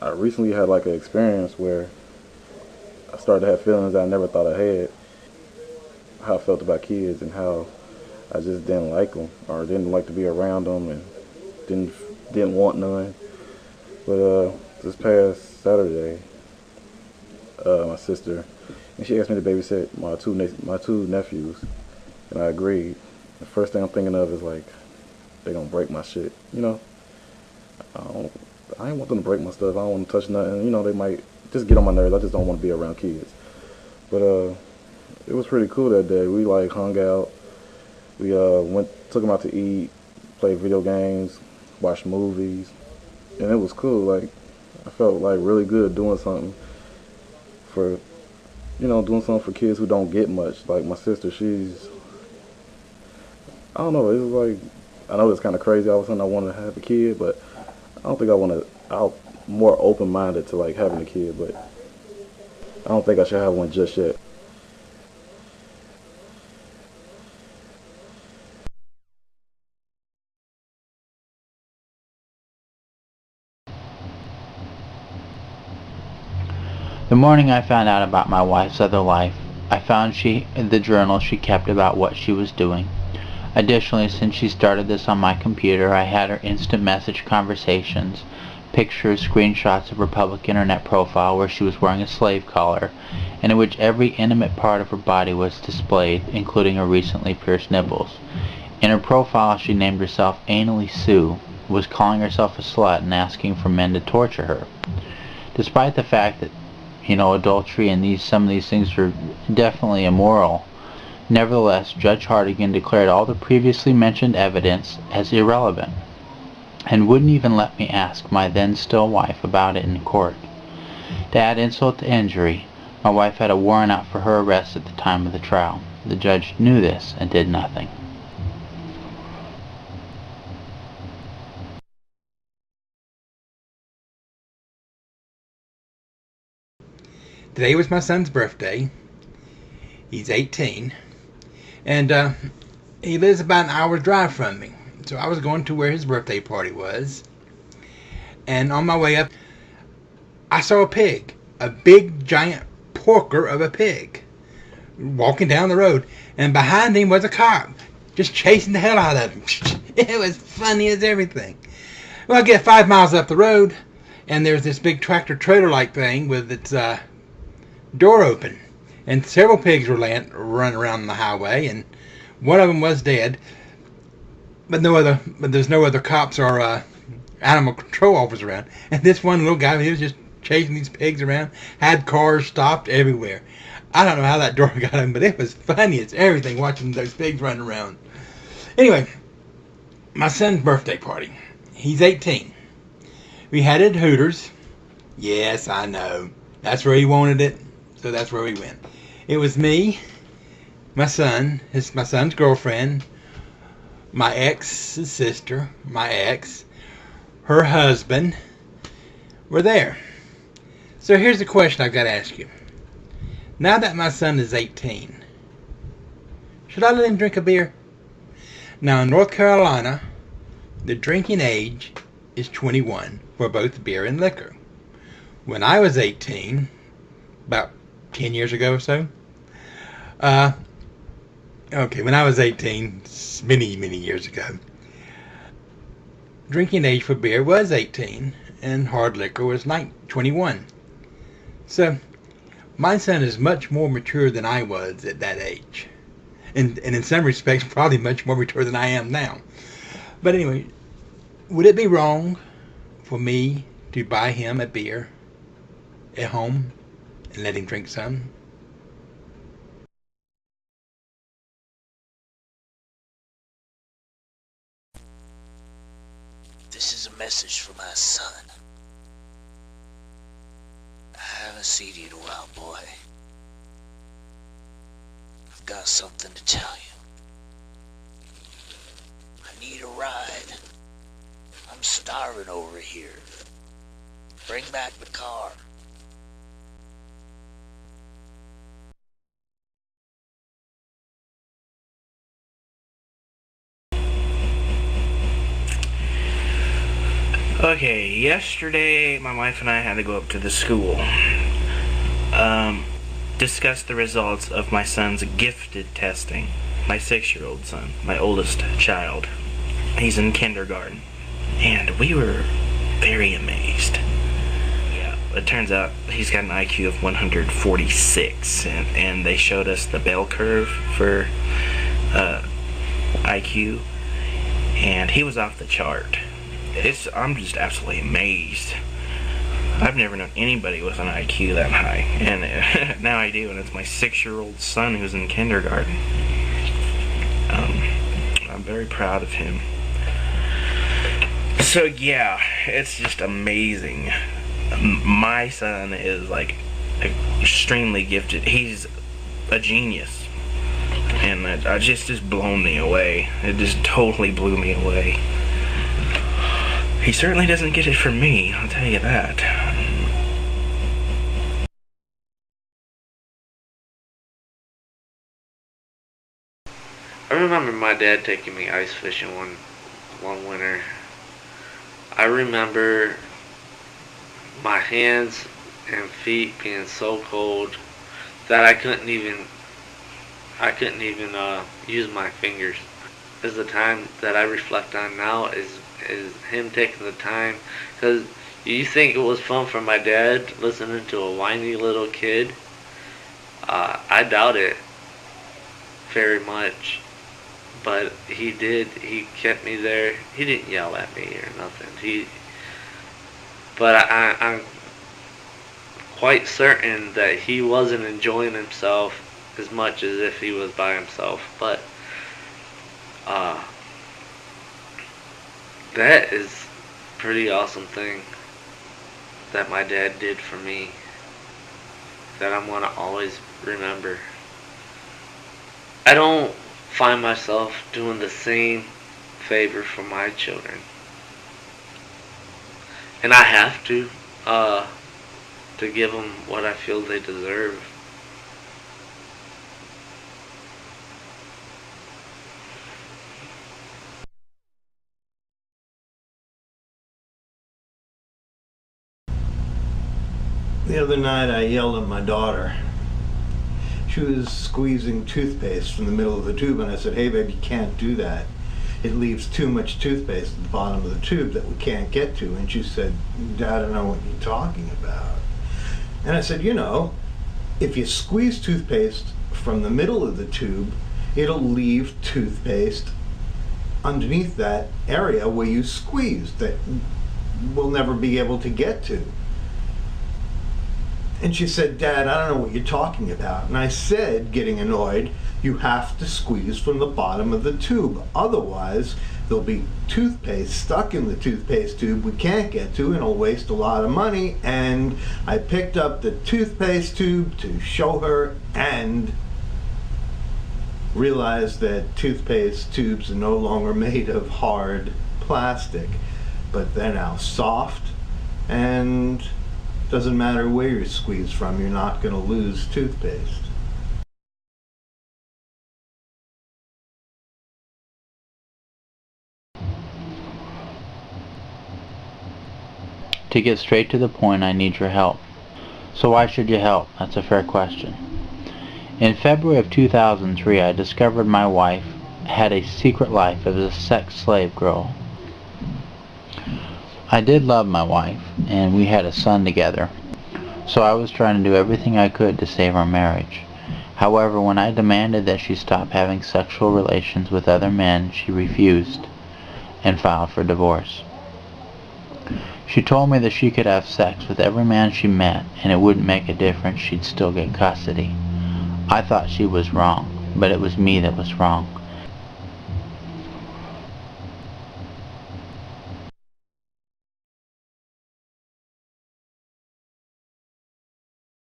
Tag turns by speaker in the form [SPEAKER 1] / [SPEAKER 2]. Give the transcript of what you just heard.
[SPEAKER 1] I recently had like an experience where I started to have feelings I never thought I had. How I felt about kids and how I just didn't like them or didn't like to be around them and didn't didn't want none. But this past Saturday, my sister and she asked me to babysit my two nephews, and I agreed. The first thing I'm thinking of is like they gonna break my shit. I don't, I ain't want them to break my stuff. I don't want to touch nothing. They might just get on my nerves. I just don't want to be around kids. But it was pretty cool that day. We like hung out. We took them out to eat, played video games, watched movies, and it was cool. Like I felt like really good doing something for doing something for kids who don't get much. Like my sister, I don't know. It was like I know it's kind of crazy. All of a sudden, I want to have a kid, but I don't think I want to. I'm more open-minded to like having a kid, but I don't think I should have one just yet.
[SPEAKER 2] The morning I found out about my wife's other life, I found the journal she kept about what she was doing. Additionally, since she started this on my computer, I had her instant message conversations, pictures, screenshots of her public internet profile where she was wearing a slave collar, and in which every intimate part of her body was displayed, including her recently pierced nipples. In her profile, she named herself Anally Sue, was calling herself a slut and asking for men to torture her. Despite the fact that adultery and some of these things are definitely immoral. Nevertheless, Judge Hartigan declared all the previously mentioned evidence as irrelevant, and wouldn't even let me ask my then still wife about it in court. To add insult to injury, my wife had a warrant out for her arrest at the time of the trial. The judge knew this and did nothing.
[SPEAKER 3] Today was my son's birthday. He's 18. And he lives about an hour's drive from me. So I was going to where his birthday party was. And on my way up, I saw a pig. A big, giant porker of a pig. Walking down the road. And behind him was a cop. Just chasing the hell out of him. It was funny as everything. Well, I get 5 miles up the road. And there's this big tractor trailer like thing with its door open, and several pigs were running around the highway, and one of them was dead, but there's no other cops or animal control officers around. And this one little guy, he was just chasing these pigs around, had cars stopped everywhere. I don't know how that door got him, but it was funny as everything watching those pigs running around. Anyway, my son's birthday party. He's 18. We had it at Hooters. Yes, I know. That's where he wanted it. So that's where we went. It was me, my son, my son's girlfriend, my ex's sister, my ex, her husband, were there. So here's the question I've got to ask you. Now that my son is 18, should I let him drink a beer? Now in North Carolina, the drinking age is 21 for both beer and liquor. When I was 18, about 10 years ago or so. When I was 18, many, many years ago, drinking age for beer was 18, and hard liquor was 21. So, my son is much more mature than I was at that age. And in some respects, probably much more mature than I am now. But anyway, would it be wrong for me to buy him a beer at home and let him drink some?
[SPEAKER 4] This is a message for my son. I haven't seen you in a while, boy. I've got something to tell you. I need a ride. I'm starving over here. Bring back the car.
[SPEAKER 5] Okay, yesterday my wife and I had to go up to the school. Discuss the results of my son's gifted testing. My 6-year-old son, my oldest child. He's in kindergarten. And we were very amazed. Yeah, it turns out he's got an IQ of 146, and they showed us the bell curve for IQ, and he was off the chart. I'm just absolutely amazed. I've never known anybody with an IQ that high, and now I do, and it's my 6-year-old son who's in kindergarten. I'm very proud of him. So yeah, it's just amazing. My son is like extremely gifted. He's a genius, and it just blown me away. It just totally blew me away. He certainly doesn't get it from me, I'll tell you that.
[SPEAKER 6] I remember my dad taking me ice fishing one winter. I remember my hands and feet being so cold that I couldn't even use my fingers. Is the time that I reflect on now is him taking the time, because you think it was fun for my dad listening to a whiny little kid. I doubt it very much, but he kept me there. He didn't yell at me or nothing. But I'm quite certain that he wasn't enjoying himself as much as if he was by himself. But that is a pretty awesome thing that my dad did for me, that I'm going to always remember. I don't find myself doing the same favor for my children, and I have to give them what I feel they deserve.
[SPEAKER 7] The other night I yelled at my daughter. She was squeezing toothpaste from the middle of the tube, and I said, "Hey babe, you can't do that. It leaves too much toothpaste at the bottom of the tube that we can't get to." And she said, "Dad, I don't know what you're talking about." And I said, "You know, if you squeeze toothpaste from the middle of the tube, it'll leave toothpaste underneath that area where you squeezed that we'll never be able to get to." And she said, "Dad, I don't know what you're talking about." And I said, getting annoyed, "You have to squeeze from the bottom of the tube. Otherwise, there'll be toothpaste stuck in the toothpaste tube we can't get to, and it'll waste a lot of money." And I picked up the toothpaste tube to show her and realized that toothpaste tubes are no longer made of hard plastic, but they're now soft, and doesn't matter where you squeeze from, you're not going to lose toothpaste.
[SPEAKER 2] To get straight to the point, I need your help. So why should you help? That's a fair question. In February of 2003, I discovered my wife had a secret life as a sex slave girl. I did love my wife, and we had a son together, so I was trying to do everything I could to save our marriage. However, when I demanded that she stop having sexual relations with other men, she refused and filed for divorce. She told me that she could have sex with every man she met, and it wouldn't make a difference, she'd still get custody. I thought she was wrong, but it was me that was wrong.